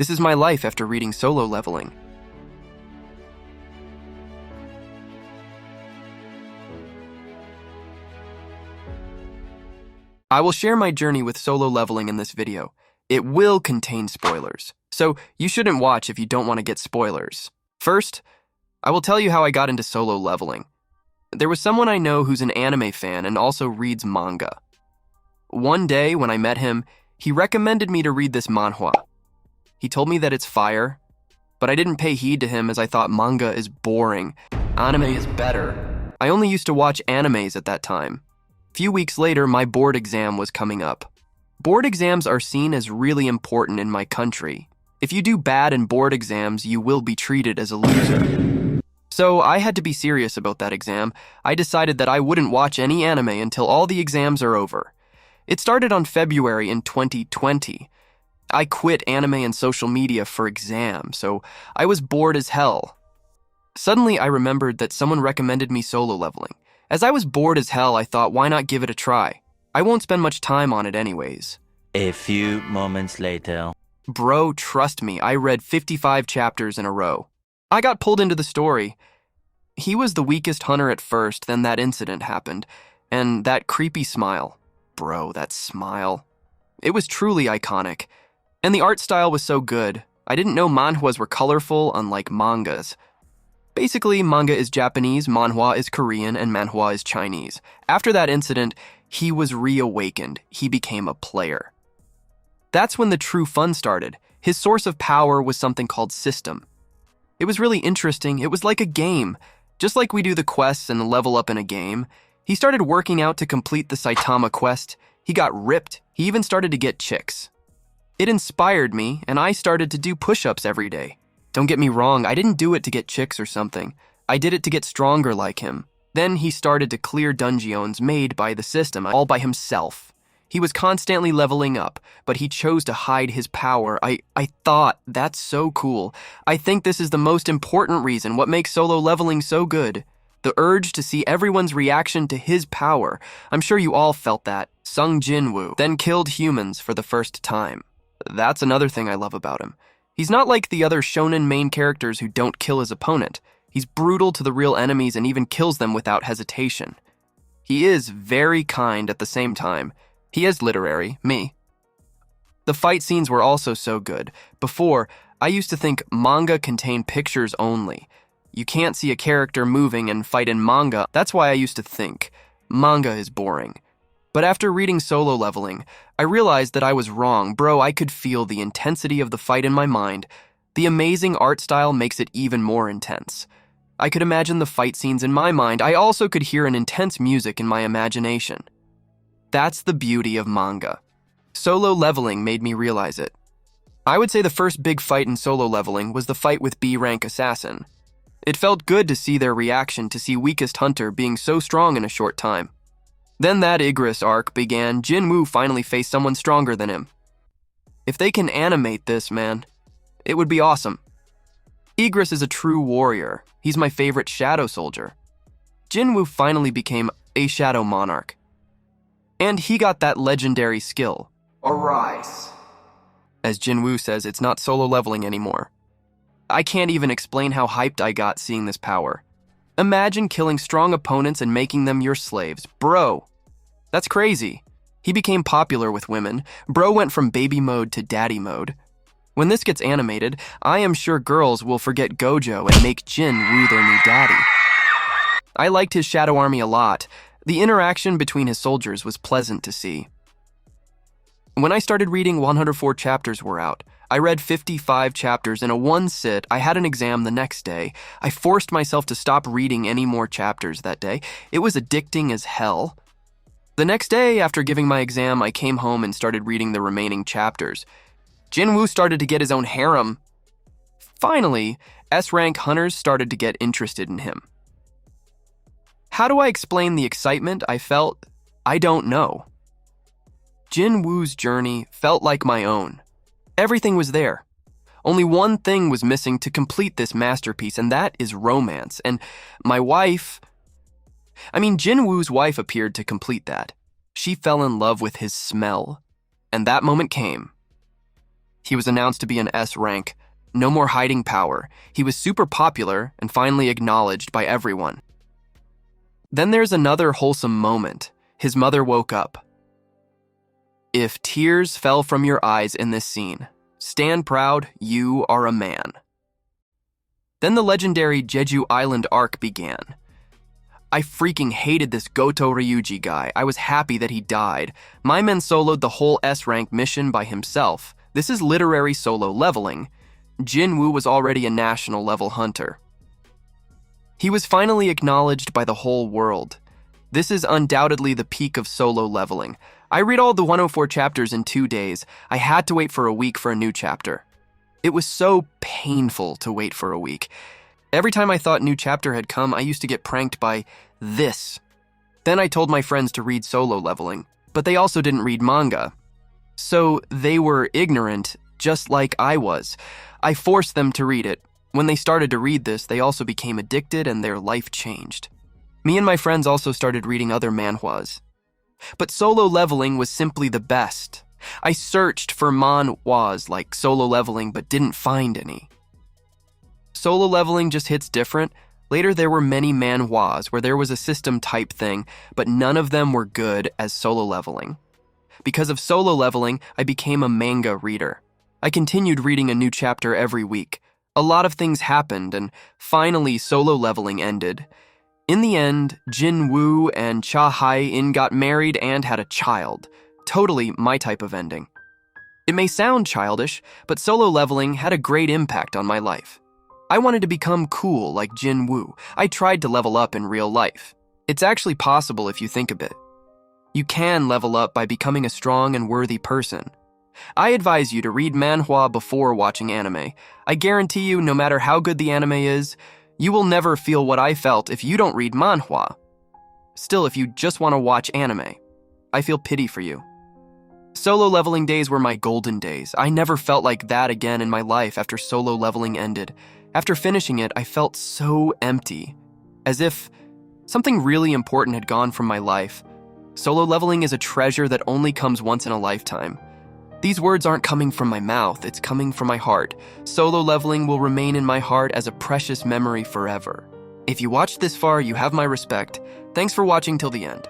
This is my life after reading Solo Leveling. I will share my journey with Solo Leveling in this video. It will contain spoilers, so you shouldn't watch if you don't want to get spoilers. First, I will tell you how I got into Solo Leveling. There was someone I know who's an anime fan and also reads manga. One day, when I met him, he recommended me to read this manhwa. He told me that it's fire, but I didn't pay heed to him as I thought manga is boring. Anime is better. I only used to watch animes at that time. A few weeks later, my board exam was coming up. Board exams are seen as really important in my country. If you do bad in board exams, you will be treated as a loser. So I had to be serious about that exam. I decided that I wouldn't watch any anime until all the exams are over. It started on February in 2020. I quit anime and social media for exam, so I was bored as hell. Suddenly, I remembered that someone recommended me Solo Leveling. As I was bored as hell, I thought, why not give it a try? I won't spend much time on it anyways. A few moments later. Bro, trust me, I read 55 chapters in a row. I got pulled into the story. He was the weakest hunter at first, then that incident happened. And that creepy smile. Bro, that smile. It was truly iconic. And the art style was so good. I didn't know manhwas were colorful, unlike mangas. Basically, manga is Japanese, manhwa is Korean, and manhwa is Chinese. After that incident, he was reawakened. He became a player. That's when the true fun started. His source of power was something called system. It was really interesting. It was like a game. Just like we do the quests and level up in a game. He started working out to complete the Saitama quest. He got ripped. He even started to get chicks. It inspired me, and I started to do push-ups every day. Don't get me wrong, I didn't do it to get chicks or something. I did it to get stronger like him. Then he started to clear dungeons made by the system all by himself. He was constantly leveling up, but he chose to hide his power. I thought, that's so cool. I think this is the most important reason what makes Solo Leveling so good. The urge to see everyone's reaction to his power. I'm sure you all felt that. Sung Jinwoo then killed humans for the first time. That's another thing I love about him. He's not like the other shonen main characters who don't kill his opponent. He's brutal to the real enemies and even kills them without hesitation. He is very kind at the same time. He is literary, me. The fight scenes were also so good. Before, I used to think manga contained pictures only. You can't see a character moving and fight in manga. That's why I used to think manga is boring. But after reading Solo Leveling, I realized that I was wrong. Bro, I could feel the intensity of the fight in my mind. The amazing art style makes it even more intense. I could imagine the fight scenes in my mind. I also could hear an intense music in my imagination. That's the beauty of manga. Solo Leveling made me realize it. I would say the first big fight in Solo Leveling was the fight with B-rank assassin. It felt good to see their reaction to see weakest hunter being so strong in a short time. Then that Igris arc began. Jinwoo finally faced someone stronger than him. If they can animate this, man, it would be awesome. Igris is a true warrior. He's my favorite shadow soldier. Jinwoo finally became a shadow monarch. And he got that legendary skill. Arise. As Jinwoo says, it's not Solo Leveling anymore. I can't even explain how hyped I got seeing this power. Imagine killing strong opponents and making them your slaves. Bro, that's crazy. He became popular with women. Bro went from baby mode to daddy mode. When this gets animated, I am sure girls will forget Gojo and make Jin woo their new daddy. I liked his shadow army a lot. The interaction between his soldiers was pleasant to see. When I started reading, 104 chapters were out. I read 55 chapters in a one sit. I had an exam the next day. I forced myself to stop reading any more chapters that day. It was addicting as hell. The next day, after giving my exam, I came home and started reading the remaining chapters. Jinwoo started to get his own harem. Finally, S-rank hunters started to get interested in him. How do I explain the excitement I felt? I don't know. Jinwoo's journey felt like my own. Everything was there. Only one thing was missing to complete this masterpiece, and that is romance. And my wife... Jinwoo's wife appeared to complete that. She fell in love with his smell. And that moment came. He was announced to be an S rank. No more hiding power. He was super popular and finally acknowledged by everyone. Then there's another wholesome moment. His mother woke up. If tears fell from your eyes in this scene, stand proud, you are a man. Then the legendary Jeju Island arc began. I freaking hated this Goto Ryuji guy. I was happy that he died. My men soloed the whole S-rank mission by himself. This is literary solo leveling. Jinwoo was already a national level hunter. He was finally acknowledged by the whole world. This is undoubtedly the peak of solo leveling. I read all the 104 chapters in 2 days. I had to wait for a week for a new chapter. It was so painful to wait for a week. Every time I thought new chapter had come, I used to get pranked by this. Then I told my friends to read solo leveling, but they also didn't read manga. So they were ignorant, just like I was. I forced them to read it. When they started to read this, they also became addicted and their life changed. Me and my friends also started reading other manhwas. But solo leveling was simply the best. I searched for manhwas like solo leveling but didn't find any. Solo leveling just hits different. Later there were many manhwas where there was a system type thing, but none of them were good as solo leveling. Because of solo leveling, I became a manga reader. I continued reading a new chapter every week. A lot of things happened, and finally solo leveling ended. In the end, Jinwoo and Cha Hai-in got married and had a child. Totally my type of ending. It may sound childish, but solo leveling had a great impact on my life. I wanted to become cool like Jinwoo. I tried to level up in real life. It's actually possible if you think a bit. You can level up by becoming a strong and worthy person. I advise you to read manhwa before watching anime. I guarantee you, no matter how good the anime is, you will never feel what I felt if you don't read manhwa. Still, if you just want to watch anime, I feel pity for you. Solo leveling days were my golden days. I never felt like that again in my life after solo leveling ended. After finishing it, I felt so empty, as if something really important had gone from my life. Solo leveling is a treasure that only comes once in a lifetime. These words aren't coming from my mouth, it's coming from my heart. Solo leveling will remain in my heart as a precious memory forever. If you watched this far, you have my respect. Thanks for watching till the end.